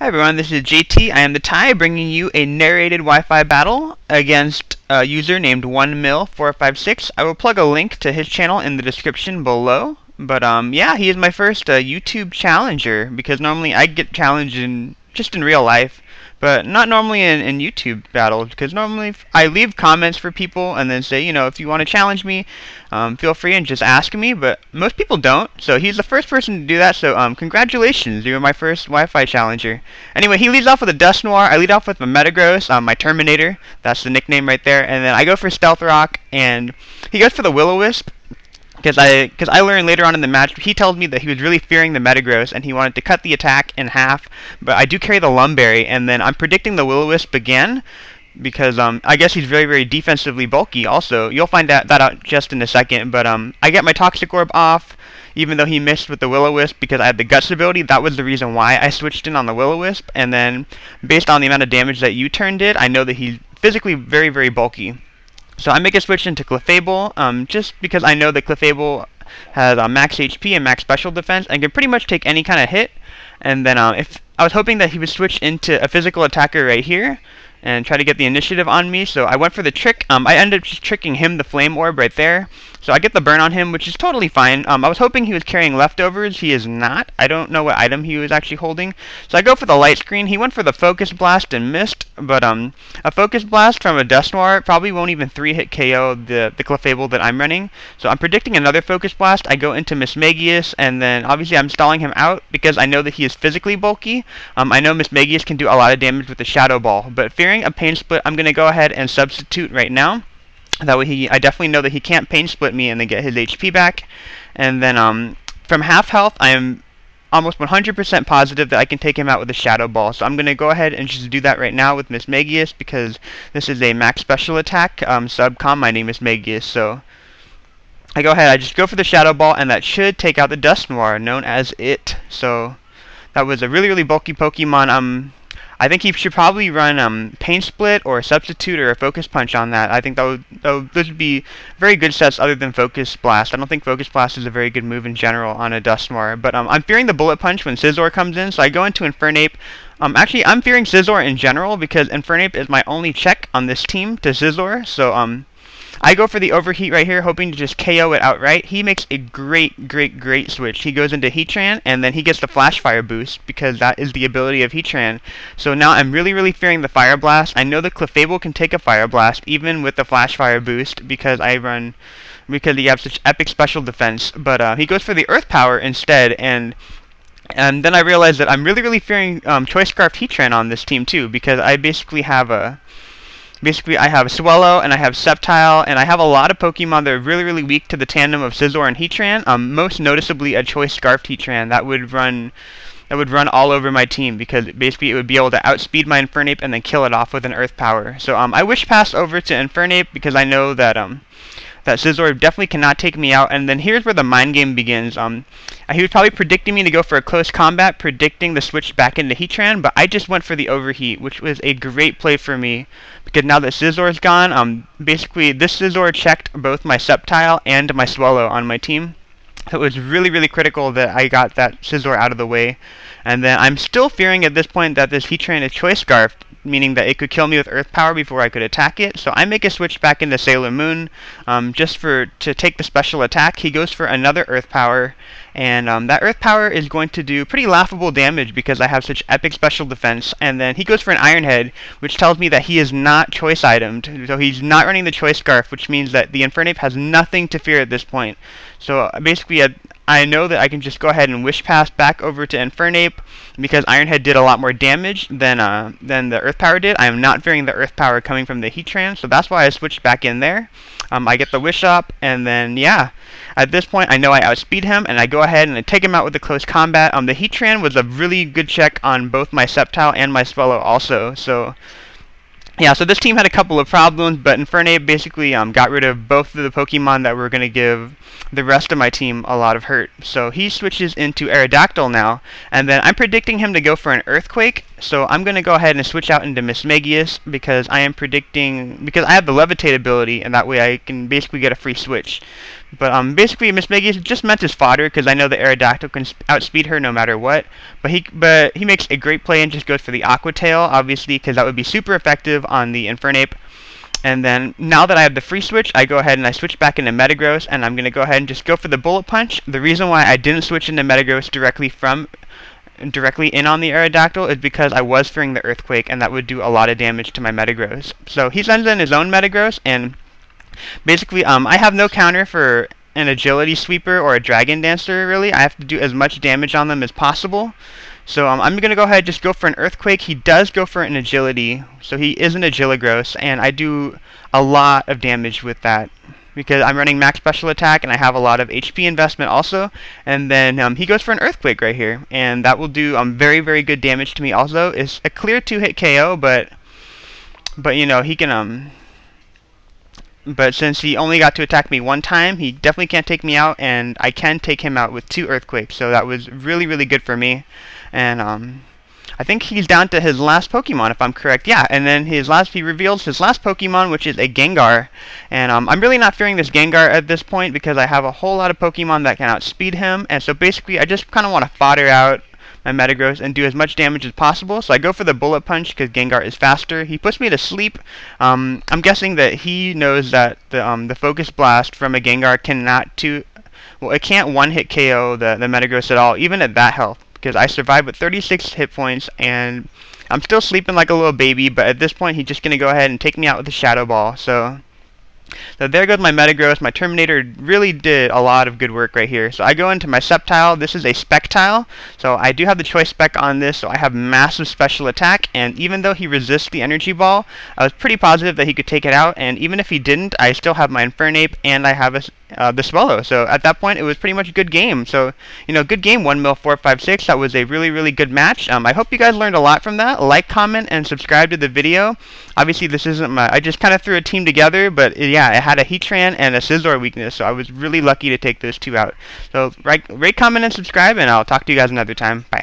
Hi everyone, this is JT. I am the Tie, bringing you a narrated Wi-Fi battle against a user named 1mil456. I will plug a link to his channel in the description below. But yeah, he is my first YouTube challenger, because normally I get challenged just in real life, but not normally in YouTube battles, because normally I leave comments for people and then say, if you want to challenge me, feel free and just ask me, but most people don't, so he's the first person to do that, so congratulations, you're my first Wi-Fi challenger. Anyway, he leads off with a Dust Noir, I lead off with my Metagross, my Terminator, that's the nickname right there, and then I go for Stealth Rock, and he goes for the Will-O-Wisp, because I learned later on in the match, he told me that he was really fearing the Metagross and he wanted to cut the attack in half, but I do carry the Lumberry, and then I'm predicting the Will-O-Wisp again, because I guess he's very, very defensively bulky also. You'll find that out just in a second, but I get my Toxic Orb off, even though he missed with the Will-O-Wisp because I had the Guts ability. That was the reason why I switched in on the Will-O-Wisp, and then based on the amount of damage that U-Turn did, I know that he's physically very, very bulky. So I make a switch into Clefable, just because I know that Clefable has max HP and max special defense and can pretty much take any kind of hit. And then if I was hoping that he would switch into a physical attacker right here and try to get the initiative on me, so I went for the trick. I ended up just tricking him the Flame Orb right there. So I get the burn on him, which is totally fine. I was hoping he was carrying leftovers. He is not. I don't know what item he was actually holding. So I go for the Light Screen. He went for the Focus Blast and missed, but a Focus Blast from a Dust Noir probably won't even 3-hit KO the Clefable that I'm running. So I'm predicting another Focus Blast. I go into Mismagius, and then obviously I'm stalling him out because I know that he is physically bulky. I know Mismagius can do a lot of damage with the Shadow Ball, but fearing a Pain Split, I'm going to go ahead and substitute right now. That way I definitely know that he can't Pain Split me and then get his HP back. And then from half health, I am almost 100% positive that I can take him out with a Shadow Ball. So I'm going to go ahead and just do that right now with Mismagius, because this is a max special attack sub-combining Mismagius. So I go ahead, I just go for the Shadow Ball, and that should take out the Dust Noir, known as It. So that was a really, really bulky Pokemon. I think he should probably run Pain Split or Substitute or a Focus Punch on that. I think those would be very good sets other than Focus Blast. I don't think Focus Blast is a very good move in general on a Dust Noir. But I'm fearing the Bullet Punch when Scizor comes in, so I go into Infernape. Actually, I'm fearing Scizor in general because Infernape is my only check on this team to Scizor. So I go for the Overheat right here, hoping to just KO it outright. He makes a great, great, great switch. He goes into Heatran, and then he gets the Flash Fire boost, because that is the ability of Heatran. So now I'm really, really fearing the Fire Blast. I know the Clefable can take a Fire Blast, even with the Flash Fire boost, because he has such epic special defense. But he goes for the Earth Power instead, and then I realize that I'm really, really fearing Choice Scarf Heatran on this team too, because I basically have a Swellow, and I have Sceptile, and I have a lot of Pokemon that are really, really weak to the tandem of Scizor and Heatran. Most noticeably a Choice Scarf Heatran that would run all over my team, because basically it would be able to outspeed my Infernape and then kill it off with an Earth Power. So I wish pass over to Infernape because I know that that Scizor definitely cannot take me out. And then here's where the mind game begins. He was probably predicting me to go for a close combat, predicting the switch back into Heatran, but I just went for the Overheat, which was a great play for me, because now that Scizor's gone, basically this Scizor checked both my Sceptile and my Swellow on my team. So it was really, really critical that I got that Scizor out of the way. And then I'm still fearing at this point that this Heatran is Choice Scarf, meaning that it could kill me with Earth Power before I could attack it. So I make a switch back into Sailor Moon, just to take the special attack. He goes for another Earth Power, and that Earth Power is going to do pretty laughable damage because I have such epic special defense. And then he goes for an Iron Head, which tells me that he is not choice itemed. So he's not running the Choice Scarf, which means that the Infernape has nothing to fear at this point. So basically, I know that I can just go ahead and Wish Pass back over to Infernape, because Iron Head did a lot more damage than the Earth Power did. I am not fearing the Earth Power coming from the Heatran, so that's why I switched back in there. I get the Wish up, and then yeah, at this point I know I outspeed him, and I go ahead and I take him out with the close combat. The Heatran was a really good check on both my Sceptile and my Swellow also, so yeah, so this team had a couple of problems, but Infernape basically got rid of both of the Pokemon that were going to give the rest of my team a lot of hurt. So he switches into Aerodactyl now, and then I'm predicting him to go for an Earthquake, so I'm going to go ahead and switch out into Mismagius, because I have the Levitate ability, and that way I can basically get a free switch. But basically, Miss Maggie is just meant as fodder because I know the Aerodactyl can outspeed her no matter what. But he makes a great play and just goes for the Aqua Tail, obviously, because that would be super effective on the Infernape. And then now that I have the free switch, I go ahead and I switch back into Metagross, and I'm going to go ahead and just go for the Bullet Punch. The reason why I didn't switch into Metagross directly in on the Aerodactyl is because I was fearing the Earthquake, and that would do a lot of damage to my Metagross. So he sends in his own Metagross, and basically I have no counter for an Agility Sweeper or a Dragon Dancer, really. I have to do as much damage on them as possible. So I'm going to go ahead and just go for an Earthquake. He does go for an Agility, so he is an Agiligros, and I do a lot of damage with that because I'm running max special attack and I have a lot of HP investment also. And then he goes for an Earthquake right here, and that will do very, very good damage to me also. It's a clear 2-hit KO, but you know, he can but since he only got to attack me one time, he definitely can't take me out, and I can take him out with 2 Earthquakes, so that was really, really good for me. And I think he's down to his last Pokemon, if I'm correct. Yeah, and then he reveals his last Pokemon, which is a Gengar. And I'm really not fearing this Gengar at this point because I have a whole lot of Pokemon that can outspeed him. And so basically, I just kind of want to fodder out my Metagross and do as much damage as possible. So I go for the Bullet Punch because Gengar is faster. He puts me to sleep. I'm guessing that he knows that the Focus Blast from a Gengar it can't one-hit KO the Metagross at all, even at that health, because I survived with 36 hit points and I'm still sleeping like a little baby. But at this point, he's just gonna go ahead and take me out with a Shadow Ball. So there goes my Metagross. My Terminator really did a lot of good work right here. So I go into my Sceptile. This is a Spectile. So I do have the Choice Spec on this, so I have massive special attack. And even though he resists the Energy Ball, I was pretty positive that he could take it out. And even if he didn't, I still have my Infernape and I have the Swallow. So at that point, it was pretty much a good game. So, you know, good game, 1mil456. That was a really, really good match. I hope you guys learned a lot from that. Like, comment, and subscribe to the video. Obviously, this isn't I just kind of threw a team together, but yeah, it had a Heatran and a Scizor weakness, so I was really lucky to take those two out. So rate, comment, and subscribe, and I'll talk to you guys another time. Bye.